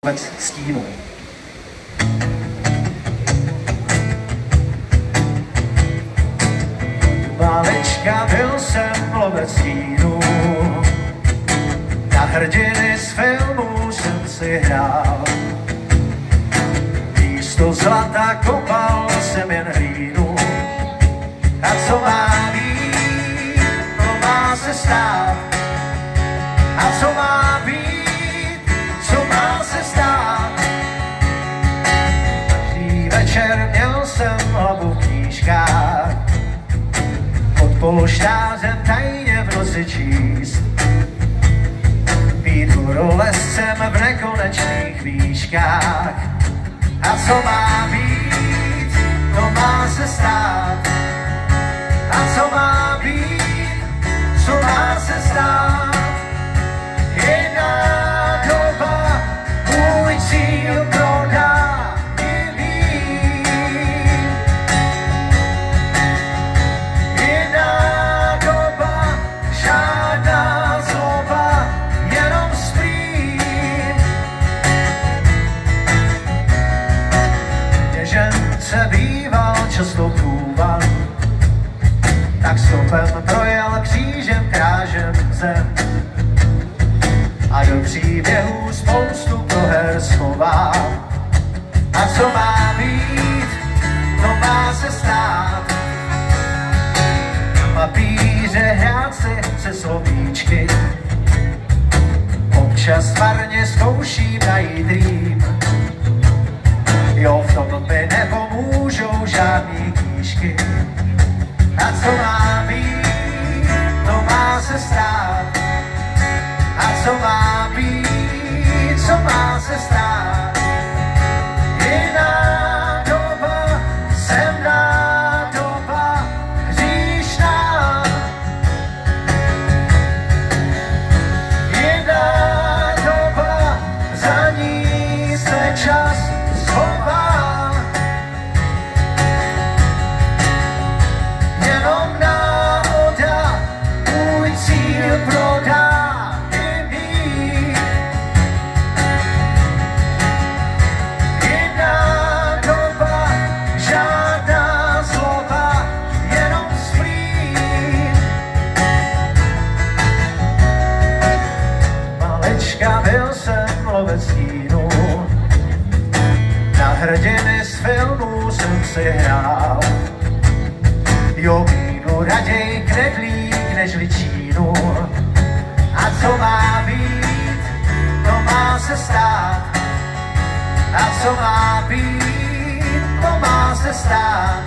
vůbec stínu. Malička byl jsem lovec stínu, na hrdiny z filmu jsem si hrál. Místo zlata kopal jsem jen hlínu. A co má být, to má se stát. A co má být, co má se stát. Každý večer měl jsem hlavu v knížkách, pod polštářem tajně v noci číst. Být horolezcem v nekonečných výškách. A co má být, to má se stát. A co má být, co má se stát. Jiná doba můj cíl prodá jiný. Jiná doba, žádná zloba, jenom splín. Běžence býval často průvan, tak stopem projel křížem krážem zem. A do příběhů spoustu proher schová. A co má být, to má se stát. Na papíře hrát si se slovíčky, občas marně zkouším najít rým. Jo, v tom mi nepomůžou žádný knížky. A co má být, to má se stát. A co má být, co má se stát. Jiná doba, semná doba, hříšná. Jiná doba, za ní se čas schová. Jenom náhoda můj cíl prodá. Byl jsem lovec stínu, na hrdiny z filmu jsem si hrál. Jo, jdu raději knedlík nežli Čínu. A co má být, to má se stát. A co má být, to má se stát.